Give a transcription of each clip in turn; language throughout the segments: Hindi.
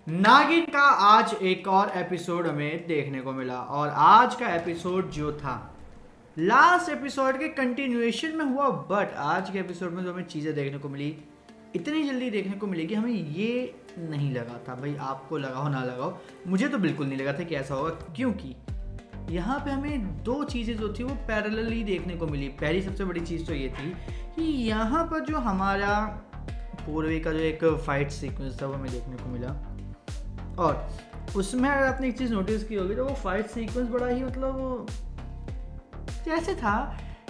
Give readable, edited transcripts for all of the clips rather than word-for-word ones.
नागिन का आज एक और एपिसोड हमें देखने को मिला और आज का एपिसोड जो था लास्ट एपिसोड के कंटिन्यूएशन में हुआ। बट आज के एपिसोड में जो हमें चीज़ें देखने को मिली इतनी जल्दी देखने को मिलेगी हमें ये नहीं लगा था। भाई आपको लगाओ ना लगाओ, मुझे तो बिल्कुल नहीं लगा था कि ऐसा होगा, क्योंकि यहाँ पे हमें दो चीज़ें जो थी वो पैरेलली देखने को मिली। पहली सबसे बड़ी चीज़ तो ये थी कि यहाँ पर जो हमारा पूर्वी का जो एक फाइट सीक्वेंस था वो हमें देखने को मिला। और उसमें अगर आपने एक चीज़ नोटिस की होगी तो वो फाइट सीक्वेंस बड़ा ही मतलब जैसे था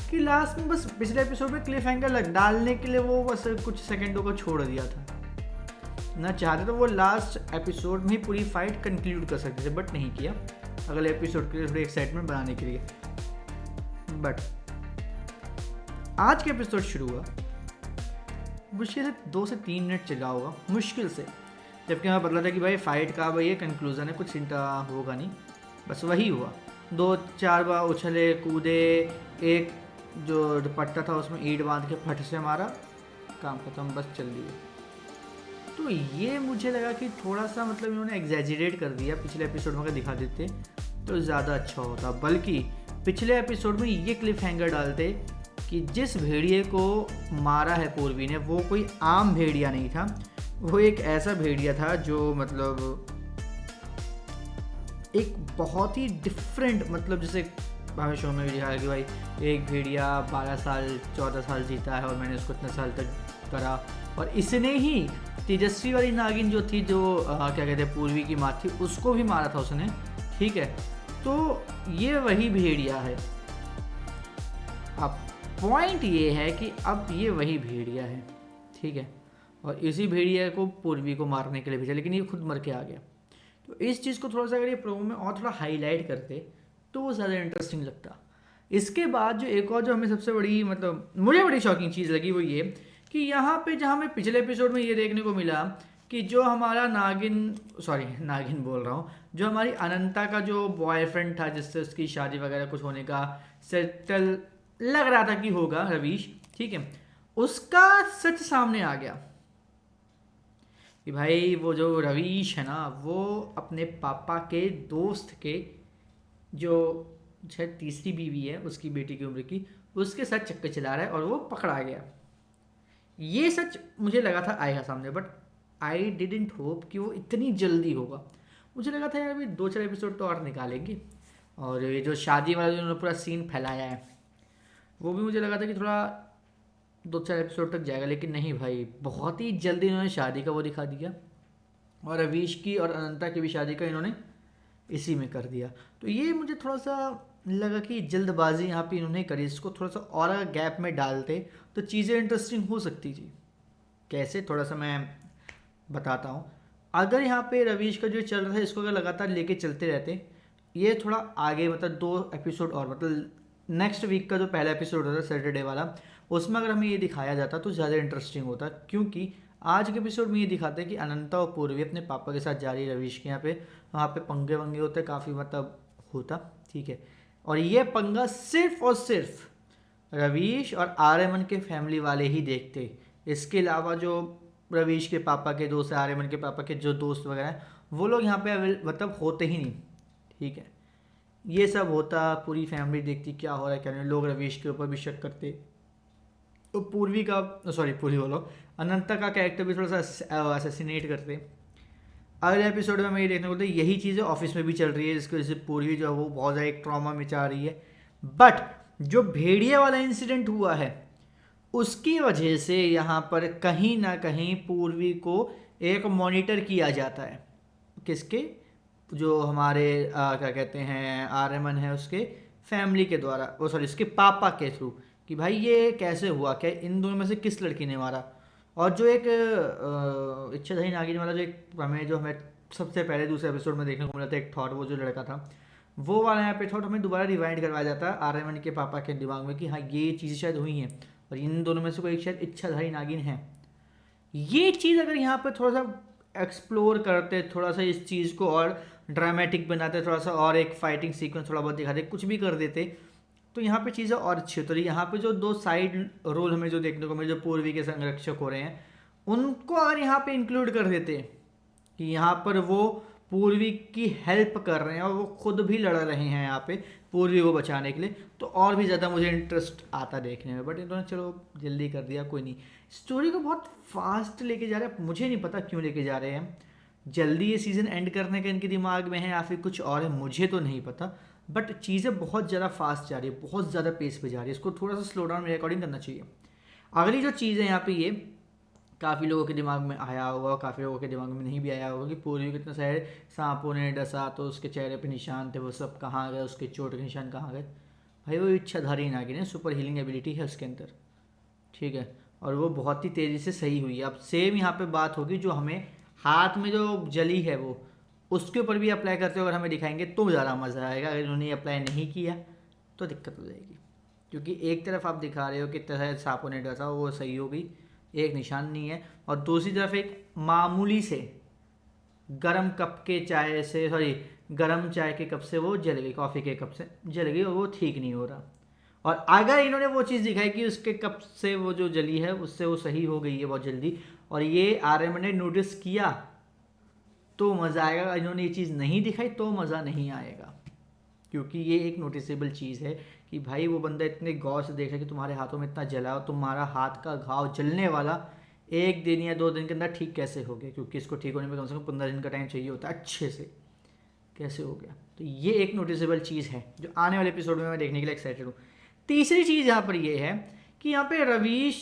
कि लास्ट में बस पिछले एपिसोड में क्लिफ हैंगर डालने के लिए वो बस कुछ सेकंडों को छोड़ दिया था। ना चाहते तो वो लास्ट एपिसोड में ही पूरी फाइट कंक्लूड कर सकते थे, बट नहीं किया, अगले एपिसोड के लिए थोड़ी एक्साइटमेंट बनाने के लिए। बट आज का एपिसोड शुरू हुआ, मुश्किल से 2 से 3 मिनट चला होगा मुश्किल से, जबकि हमें पता था कि भाई फाइट का भाई ये कंक्लूजन है, कुछ चिंता होगा नहीं। बस वही हुआ, 2-4 बार उछले कूदे, एक जो दुपट्टा था उसमें ईंट बांध के फट से मारा, काम खत्म, बस चल दिए। तो ये मुझे लगा कि थोड़ा सा मतलब इन्होंने एग्जैजरेट कर दिया। पिछले एपिसोड में अगर दिखा देते तो ज़्यादा अच्छा होता, बल्कि पिछले एपिसोड में ये क्लिफ हैंगर डालते कि जिस भेड़िए को मारा है पूर्वी ने वो कोई आम भेड़िया नहीं था, वो एक ऐसा भेड़िया था जो मतलब एक बहुत ही डिफरेंट, मतलब जैसे हमें शो में भी दिखाया कि भाई एक भेड़िया 12 साल 14 साल जीता है और मैंने उसको इतने साल तक करा, और इसने ही तेजस्वी वाली नागिन जो थी, जो क्या कहते हैं पूर्वी की माँ थी, उसको भी मारा था उसने। ठीक है, तो ये वही भेड़िया है। अब पॉइंट ये है कि अब ये वही भेड़िया है, ठीक है, और इसी भेड़िया को पूर्वी को मारने के लिए भेजा, लेकिन ये खुद मर के आ गया। तो इस चीज़ को थोड़ा सा अगर ये प्रोमो में और थोड़ा हाईलाइट करते तो वो ज़्यादा इंटरेस्टिंग लगता। इसके बाद जो एक और जो हमें सबसे बड़ी मतलब मुझे बड़ी शॉकिंग चीज़ लगी वो ये कि यहाँ पे जहाँ हमें पिछले एपिसोड में ये देखने को मिला कि जो हमारा नागिन बोल रहा हूँ, जो हमारी अनंता का जो बॉयफ्रेंड था जिससे उसकी शादी वगैरह कुछ होने का सेटल लग रहा था कि होगा, रवीश, ठीक है, उसका सच सामने आ गया कि भाई वो जो रवीश है ना वो अपने पापा के दोस्त के जो शायद तीसरी बीवी है उसकी बेटी की उम्र की, उसके साथ चक्कर चला रहा है और वो पकड़ा गया। ये सच मुझे लगा था आएगा सामने, बट आई डिडेंट होप कि वो इतनी जल्दी होगा। मुझे लगा था यार अभी 2-4 एपिसोड तो और निकालेंगे, और ये जो शादी वाला जो उन्होंने पूरा सीन फैलाया है वो भी मुझे लगा था कि थोड़ा 2-4 एपिसोड तक जाएगा, लेकिन नहीं भाई, बहुत ही जल्दी इन्होंने शादी का वो दिखा दिया, और अवीश की और अनंता की भी शादी का इन्होंने इसी में कर दिया। तो ये मुझे थोड़ा सा लगा कि जल्दबाजी यहाँ पे इन्होंने करी, इसको थोड़ा सा और अगर गैप में डालते तो चीज़ें इंटरेस्टिंग हो सकती थी। कैसे, थोड़ा सा मैं बताता हूँ। अगर यहाँ पे रवीश का जो चल रहा है इसको अगर लगातार लेके चलते रहते, ये थोड़ा आगे मतलब 2 एपिसोड और, मतलब नेक्स्ट वीक का जो पहला एपिसोड होता है सैटरडे वाला, उसमें अगर हमें ये दिखाया जाता तो ज़्यादा इंटरेस्टिंग होता, क्योंकि आज के एपिसोड में ये दिखाते हैं कि अनंता और पूर्वी अपने पापा के साथ जा रही है रवीश के यहाँ पे, वहाँ पे पंगे वंगे होते काफ़ी मतलब होता, ठीक है, और ये पंगा सिर्फ और सिर्फ रवीश और आर्यमन के फैमिली वाले ही देखते। इसके अलावा जो रवीश के पापा के दोस्त, आर्यमन के पापा के जो दोस्त वगैरह हैं वो लोग यहाँ पे मतलब होते ही नहीं, ठीक है। ये सब होता, पूरी फैमिली देखती क्या हो रहा है क्या नहीं, लोग रवीश के ऊपर भी शक करते, तो पूर्वी का पूर्वी बोलो, अनंता का कैरेक्टर भी थोड़ा सा असैसिनेट करते। अगले एपिसोड में हमें ये देखने को मिलता है यही चीज़ें ऑफिस में भी चल रही है, जिसकी वजह से पूर्वी जो है वो बहुत ज़्यादा एक ट्रॉमा में जा रही है। बट जो भेड़िया वाला इंसिडेंट हुआ है उसकी वजह से यहाँ पर कहीं ना कहीं पूर्वी को एक मॉनिटर किया जाता है। किसके, जो हमारे क्या कहते हैं आर्यमन है उसके फैमिली के द्वारा, वो उसके पापा के थ्रू, कि भाई ये कैसे हुआ, क्या इन दोनों में से किस लड़की ने मारा। और जो एक इच्छाधारी नागिन वाला जो हमें सबसे पहले दूसरे एपिसोड में देखने को मिला था एक थॉट, वो जो लड़का था वो वाला यहाँ पे थॉट हमें दोबारा रिवाइंड करवाया जाता है आर्यमन के पापा के दिमाग में कि हाँ ये चीज़ें शायद हुई हैं और इन दोनों में से कोई शायद इच्छाधारी नागिन है। ये चीज़ अगर यहाँ पर थोड़ा सा एक्सप्लोर करते, थोड़ा सा इस चीज़ को और ड्रामेटिक बनाते, थोड़ा सा और एक फाइटिंग सीक्वेंस थोड़ा बहुत दिखाते, कुछ भी कर देते, तो यहाँ पे चीज़ें और अच्छी होती। यहाँ पे जो 2 साइड रोल हमें जो देखने को मिले, जो पूर्वी के संरक्षक हो रहे हैं, उनको अगर यहाँ पे इंक्लूड कर देते कि यहाँ पर वो पूर्वी की हेल्प कर रहे हैं और वो खुद भी लड़ रहे हैं यहाँ पे पूर्वी को बचाने के लिए, तो और भी ज़्यादा मुझे इंटरेस्ट आता देखने में। बट इन्होंने चलो जल्दी कर दिया, कोई नहीं। स्टोरी को बहुत फास्ट लेके जा रहे हैं, मुझे नहीं पता क्यों लेके जा रहे हैं। जल्दी ये सीज़न एंड करने का इनके दिमाग में है या फिर कुछ और है, मुझे तो नहीं पता। बट चीज़ें बहुत ज़्यादा फास्ट जा रही है, बहुत ज़्यादा पेस पे जा रही है, इसको थोड़ा सा स्लो डाउन मेरे अकॉर्डिंग करना चाहिए। अगली जो चीज़ है यहाँ पे, ये काफ़ी लोगों के दिमाग में आया होगा, काफ़ी लोगों के दिमाग में नहीं भी आया होगा कि पूर्वी कितने सारे सांपों ने डसा तो उसके चेहरे पे निशान थे, वो सब कहाँ गए, उसके चोट के निशान कहाँ गए। भाई वो इच्छाधारी नागिन है, सुपर हीलिंग एबिलिटी है उसके अंदर, ठीक है, और वो बहुत ही तेज़ी से सही हुई है। अब सेम यहाँ पे बात होगी, जो हमें हाथ में जो जली है वो उसके ऊपर भी अप्लाई करते हुए अगर हमें दिखाएंगे तो ज़्यादा मज़ा आएगा। अगर उन्होंने अप्लाई नहीं किया तो दिक्कत हो जाएगी, क्योंकि एक तरफ आप दिखा रहे हो कि तरह सांपों ने डसा, वो सही हो गई, एक निशान नहीं है, और दूसरी तरफ एक मामूली से गरम कप के चाय से, सॉरी गरम चाय के कप से वो जल गई, कॉफ़ी के कप से जल गई, और वो ठीक नहीं हो रहा। और अगर इन्होंने वो चीज़ दिखाई कि उसके कप से वो जो जली है उससे वो सही हो गई है बहुत जल्दी, और ये आर्यमन ने नोटिस किया, तो मज़ा आएगा। इन्होंने ये चीज़ नहीं दिखाई तो मज़ा नहीं आएगा, क्योंकि ये एक नोटिसेबल चीज़ है कि भाई वो बंदा इतने गौर से देख रहा है कि तुम्हारे हाथों में इतना जला हो, तुम्हारा हाथ का घाव जलने वाला 1 दिन या 2 दिन के अंदर ठीक कैसे हो गया, क्योंकि इसको ठीक होने में कम से कम 15 दिन का टाइम चाहिए होता है, अच्छे से कैसे हो गया। तो ये एक नोटिसेबल चीज़ है जो आने वाले एपिसोड में मैं देखने के लिए एक्साइटेड हूँ। तीसरी चीज़ यहाँ पर ये है कि यहाँ पे रवीश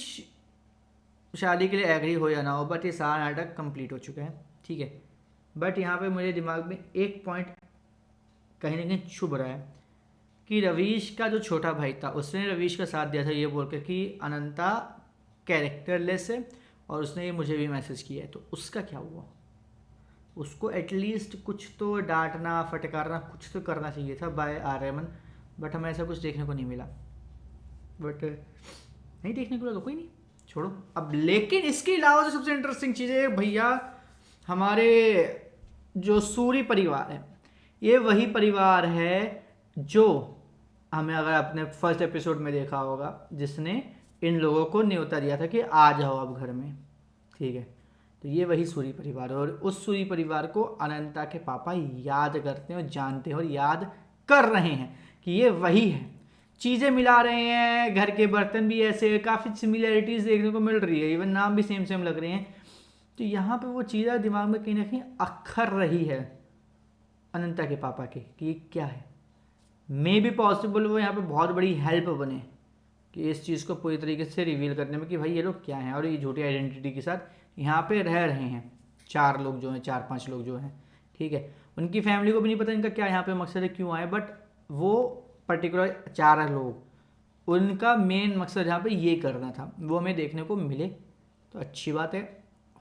शादी के लिए एग्री हो या ना हो, बट ये सारा नाटक कंप्लीट हो चुका है, ठीक है। बट यहाँ पे मुझे दिमाग में एक पॉइंट कहीं ना कहीं छुप रहा है कि रवीश का जो छोटा भाई था उसने रवीश का साथ दिया था ये बोलकर कि अनंता कैरेक्टरलेस है, और उसने ये मुझे भी मैसेज किया है, तो उसका क्या हुआ। उसको एटलीस्ट कुछ तो डांटना फटकारना कुछ तो करना चाहिए था बाय आर्यमन, बट हमें ऐसा कुछ देखने को नहीं मिला। बट नहीं देखने को मिला तो कोई नहीं, छोड़ो अब। लेकिन इसके अलावा जो सबसे इंटरेस्टिंग चीज़ है भैया, हमारे जो सूरी परिवार है, ये वही परिवार है जो हमें अगर अपने फर्स्ट एपिसोड में देखा होगा, जिसने इन लोगों को न्योता दिया था कि आ जाओ अब घर में, ठीक है। तो ये वही सूरी परिवार है, और उस सूरी परिवार को अनंता के पापा याद करते हैं और जानते हैं और याद कर रहे हैं कि ये वही है। चीज़ें मिला रहे हैं, घर के बर्तन भी ऐसे, काफ़ी सिमिलैरिटीज़ देखने को मिल रही है, इवन नाम भी सेम सेम लग रहे हैं। तो यहाँ पे वो चीज़ें दिमाग में कहीं ना कहीं अखर रही है अनंता के पापा की कि क्या है। मे बी पॉसिबल वो यहाँ पे बहुत बड़ी हेल्प बने कि इस चीज़ को पूरी तरीके से रिवील करने में कि भाई ये लोग क्या हैं, और ये झूठी आइडेंटिटी के साथ यहाँ पे रह रहे हैं 4 लोग जो हैं, 4-5 लोग जो हैं, ठीक है। उनकी फैमिली को भी नहीं पता इनका क्या यहाँ पे मकसद है, क्यों आए, बट वो पर्टिकुलर 4 लोग, उनका मेन मकसद यहाँ पे ये करना था, वो हमें देखने को मिले तो अच्छी बात है।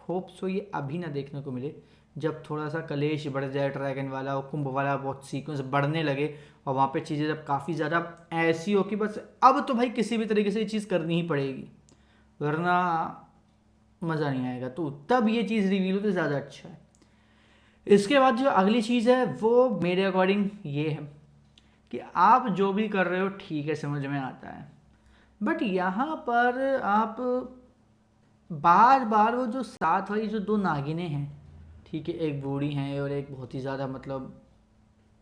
होप सो ये अभी ना देखने को मिले, जब थोड़ा सा कलेश बढ़ जाए, ड्रैगन वाला और कुंभ वाला बहुत सीक्वेंस बढ़ने लगे, और वहाँ पे चीज़ें जब काफ़ी ज़्यादा ऐसी हो कि बस अब तो भाई किसी भी तरीके से ये चीज़ करनी ही पड़ेगी, वरना मज़ा नहीं आएगा, तो तब ये चीज़ रिवील हो तो ज़्यादा अच्छा है। इसके बाद जो अगली चीज़ है वो मेरे अकॉर्डिंग ये है कि आप जो भी कर रहे हो ठीक है, समझ में आता है, बट यहाँ पर आप बार बार वो जो साथ वाली जो 2 नागिनें हैं, ठीक है, एक बूढ़ी हैं और एक बहुत ही ज़्यादा मतलब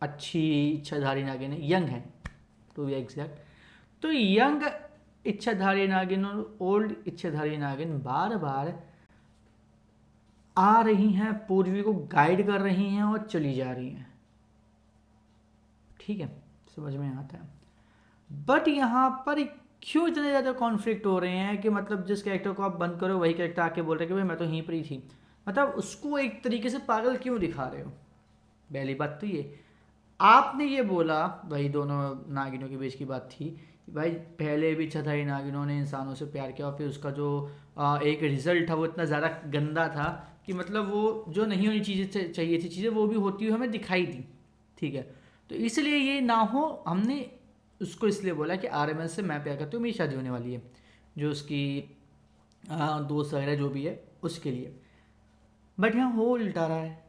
अच्छी इच्छाधारी नागिन है, यंग है टू बी एग्जैक्ट। तो यंग इच्छाधारी नागिन और ओल्ड इच्छाधारी नागिन बार बार आ रही हैं, पूर्वी को गाइड कर रही हैं और चली जा रही हैं, ठीक है, समझ में आता है। बट यहाँ पर क्यों इतने ज़्यादा कॉन्फ्लिक्ट हो रहे हैं कि मतलब जिस कैरेक्टर को आप बंद करो वही कैरेक्टर आके बोल रहे कि भाई मैं तो यहीं पर ही थी, मतलब उसको एक तरीके से पागल क्यों दिखा रहे हो। पहली बात तो ये, आपने ये बोला, भाई दोनों नागिनों के बीच की बात थी कि भाई पहले भी इच्छाधारी नागिनों ने इंसानों से प्यार किया और फिर उसका जो एक रिजल्ट था वो इतना ज़्यादा गंदा था कि मतलब वो जो नहीं होनी चीज़ें चाहिए थी चीज़ें वो भी होती हुई हमें दिखाई दी, ठीक है। तो इसलिए ये ना हो, हमने उसको इसलिए बोला कि आर्यमन से मैं प्यार करती हूँ, मेरी शादी होने वाली है, जो उसकी दोस्त वगैरह जो भी है उसके लिए। बट यहाँ हो उल्टा रहा है,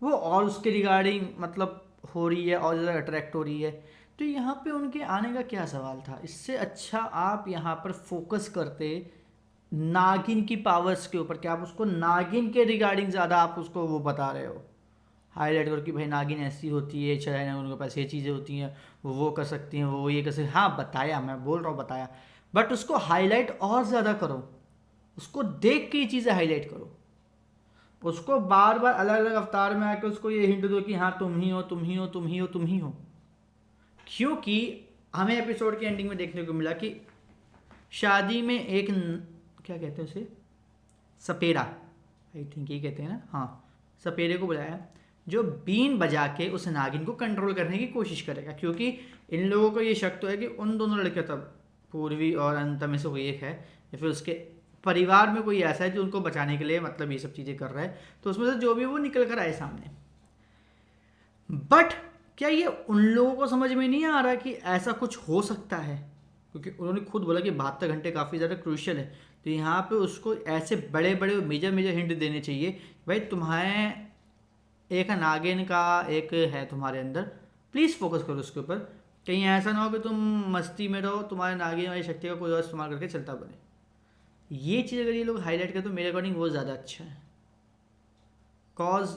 वो और उसके रिगार्डिंग मतलब हो रही है और ज़्यादा अट्रैक्ट हो रही है। तो यहाँ पे उनके आने का क्या सवाल था। इससे अच्छा आप यहाँ पर फोकस करते नागिन की पावर्स के ऊपर, क्या आप उसको नागिन के रिगार्डिंग ज़्यादा आप उसको वो बता रहे हो, हाईलाइट करो कि भाई नागिन ऐसी होती है, चढ़ाई नागिन उनके पास ये चीज़ें होती हैं, वो कर सकती हैं, वो ये कर सकती हैं। हाँ बताया, मैं बोल रहा हूँ बताया, बट उसको हाईलाइट और ज़्यादा करो, उसको देख के ये चीज़ें हाईलाइट करो, उसको बार बार अलग अलग अवतार में आकर उसको ये हिंट दो कि हाँ तुम ही हो, तुम ही हो, तुम ही हो, तुम ही हो। क्योंकि हमें एपिसोड के एंडिंग में देखने को मिला कि शादी में एक क्या कहते हैं उसे, सपेरा, आई थिंक ये कहते हैं ना, हाँ, सपेरे को बुलाया जो बीन बजा के उस नागिन को कंट्रोल करने की कोशिश करेगा। क्योंकि इन लोगों को ये शक तो है कि उन दोनों लड़के, तब पूर्वी और अनंता में से कोई एक है, या फिर उसके परिवार में कोई ऐसा है जो उनको बचाने के लिए मतलब ये सब चीज़ें कर रहा है, तो उसमें से जो भी वो निकल कर आए सामने। बट क्या ये उन लोगों को समझ में नहीं आ रहा कि ऐसा कुछ हो सकता है, क्योंकि उन्होंने खुद बोला कि 72 घंटे काफ़ी ज़्यादा क्रूशियल है। तो यहाँ पे उसको ऐसे बड़े बड़े मेजर मेजर हिंट देने चाहिए, भाई तुम्हारे एक नागिन का एक है तुम्हारे अंदर, प्लीज़ फोकस करो उसके ऊपर, कहीं ऐसा ना हो कि तुम मस्ती में रहो, तुम्हारे नागिन वाली शक्ति का कोई और इस्तेमाल करके चलता बने। ये चीज़ अगर ये लोग हाईलाइट करें तो मेरे अकॉर्डिंग वो ज़्यादा अच्छा है। कॉज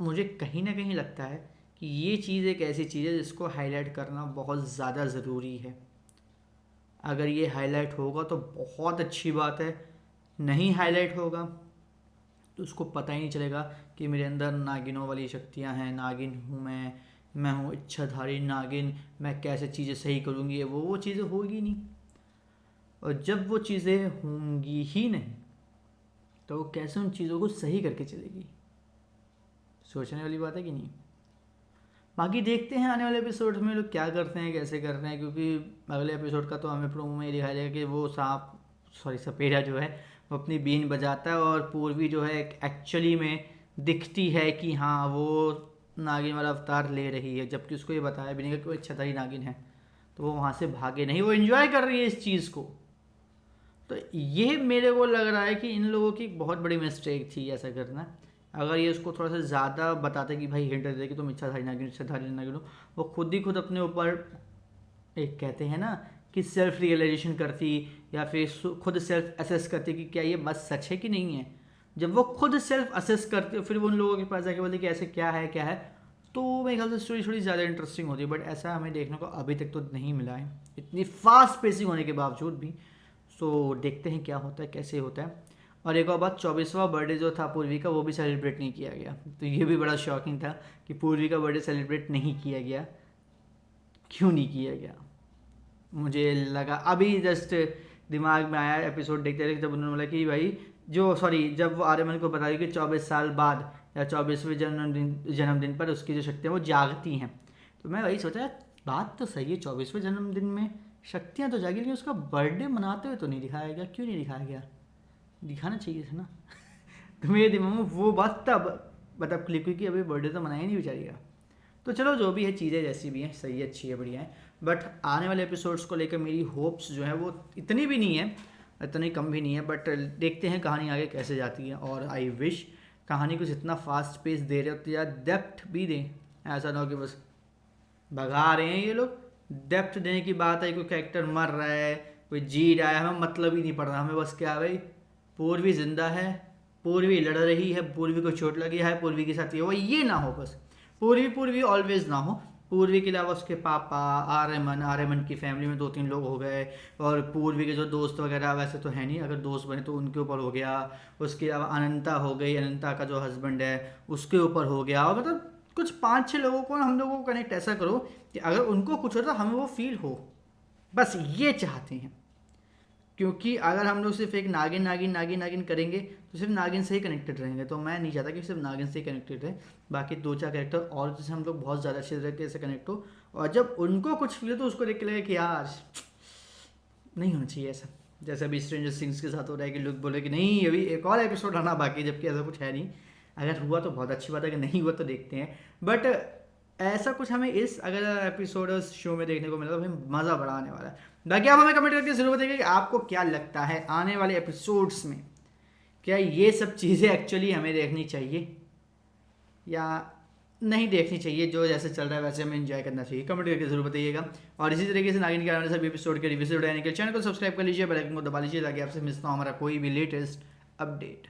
मुझे कहीं ना कहीं लगता है कि ये चीज़ एक ऐसी चीज़ है जिसको हाईलाइट करना बहुत ज़्यादा ज़रूरी है। अगर ये हाईलाइट होगा तो बहुत अच्छी बात है, नहीं हाईलाइट होगा तो उसको पता ही नहीं चलेगा कि मेरे अंदर नागिनों वाली शक्तियाँ हैं, नागिन हूँ मैं हूँ इच्छाधारी नागिन, मैं कैसे चीज़ें सही करूँगी, वो चीज़ें होगी नहीं। और जब वो चीज़ें होंगी ही नहीं तो वो कैसे उन चीज़ों को सही करके चलेगी, सोचने वाली बात है कि नहीं। बाकी देखते हैं आने वाले एपिसोड में लोग क्या करते हैं, कैसे कर रहे हैं, क्योंकि अगले एपिसोड का तो हमें प्रोमो में दिखाया जाएगा कि वो सपेरा जो है वो अपनी बीन बजाता है, और पूर्वी जो है एक्चुअली में दिखती है कि हाँ वो नागिन वाला अवतार ले रही है, जबकि उसको ये बताया भी नहीं कि वो इच्छाधारी नागिन है। तो वो वहाँ से भागे नहीं, वो इन्जॉय कर रही है इस चीज़ को। तो ये मेरे को लग रहा है कि इन लोगों की एक बहुत बड़ी मिस्टेक थी ऐसा करना। अगर ये उसको थोड़ा सा ज़्यादा बताते कि भाई हिंट दे कि तुम इच्छाधारी नागिन हो, वो खुद ही खुद अपने ऊपर एक कहते हैं ना कि सेल्फ रियलाइजेशन करती, या फिर खुद सेल्फ असेस करती कि क्या ये बात सच है कि नहीं है। जब वो खुद सेल्फ असेस करते फिर वो उन लोगों के पास जाके बोलते कि ऐसे क्या है, तो मेरे ख्याल से स्टोरी थोड़ी ज़्यादा इंटरेस्टिंग होती है। बट ऐसा हमें देखने को अभी तक तो नहीं मिला है, इतनी फास्ट पेसिंग होने के बावजूद भी। सो देखते हैं क्या होता है, कैसे होता है। और एक और बात, 24वां बर्थडे जो था पूर्वी का वो भी सेलिब्रेट नहीं किया गया, तो ये भी बड़ा शॉकिंग था कि पूर्वी का बर्थडे सेलिब्रेट नहीं किया गया। क्यों नहीं किया गया मुझे लगा अभी जस्ट दिमाग में आया एपिसोड देखते रहे, जब उन्होंने बोला कि भाई जब वो आर्यमन को बता कि 24 साल बाद या 24वें जन्मदिन पर उसकी जो शक्तियाँ वो जागती हैं, तो मैं वही सोचा बात तो सही है, 24वें जन्मदिन में शक्तियाँ तो जागी, लेकिन उसका बर्थडे मनाते हुए तो नहीं दिखाया गया। क्यों नहीं दिखाया गया, दिखाना चाहिए था ना। तो मेरे दिमाग में वो बात तब मतलब क्लिक हुई कि अभी बर्थडे तो मनाया ही नहीं बेचारी का। तो चलो जो भी है, चीज़ें जैसी भी हैं सही है, अच्छी है, बढ़िया है। बट आने वाले एपिसोड्स को लेकर मेरी होप्स जो है वो इतनी भी नहीं है, इतनी कम भी नहीं है, बट देखते हैं कहानी आगे कैसे जाती है। और आई विश कहानी कुछ इतना फास्ट पेस दे रहे होते या डेप्थ भी दें, ऐसा ना हो कि बस भगा रहे हैं ये लोग। डेप्थ देने की बात है, कोई कैरेक्टर मर रहा है, कोई जी रहा है, हमें मतलब ही नहीं पड़ रहा, हमें बस क्या भाई पूर्वी जिंदा है, पूर्वी लड़ रही है, पूर्वी को चोट लगी है, पूर्वी के साथ ये हो, ये ना हो बस। पूर्वी ऑलवेज ना हो, पूर्वी के अलावा उसके पापा आर्यमन की फैमिली में 2-3 लोग हो गए, और पूर्वी के जो दोस्त वगैरह वैसे तो है नहीं, अगर दोस्त बने तो उनके ऊपर हो गया। उसके अलावा अनंता हो गई, अनंता का जो हस्बैंड है उसके ऊपर हो गया। और मतलब कुछ 5-6 लोगों को हम लोगों को कनेक्ट ऐसा करो कि अगर उनको कुछ हो तो हमें वो फील हो, बस ये चाहते हैं। क्योंकि अगर हम लोग सिर्फ एक नागिन करेंगे तो सिर्फ नागिन से ही कनेक्टेड रहेंगे, तो मैं नहीं चाहता कि सिर्फ नागिन से ही कनेक्टेड रहे, बाकी 2-4 कैरेक्टर और जिससे हम लोग बहुत ज़्यादा अच्छे तरीके से कनेक्ट हो, और जब उनको कुछ फील हो तो उसको देख के लगे कि यार नहीं होना चाहिए ऐसा। जैसे अभी स्ट्रेंजर थिंग्स के साथ हो रहा है कि लोग बोले कि नहीं अभी एक और एपिसोड आना बाकी, जबकि ऐसा कुछ है नहीं। अगर हुआ तो बहुत अच्छी बात है, अगर नहीं हुआ तो देखते हैं। बट ऐसा कुछ हमें इस अगर एपिसोड शो में देखने को मिला तो हमें मज़ा बड़ा आने वाला है। बाकी आप हमें कमेंट करके जरूर बताइए कि आपको क्या लगता है आने वाले एपिसोड्स में क्या ये सब चीज़ें एक्चुअली हमें देखनी चाहिए, या नहीं देखनी चाहिए, जो जैसे चल रहा है वैसे हमें एंजॉय करना चाहिए। कमेंट करके जरूर बताइएगा। और इसी तरीके से नागिन के आने वाले सभी एपिसोड के रिव्यू से चैनल को सब्सक्राइब कर लीजिए, बेल आइकन को दबा लीजिए ताकि आपसे मिस ना हो हमारा कोई भी लेटेस्ट अपडेट।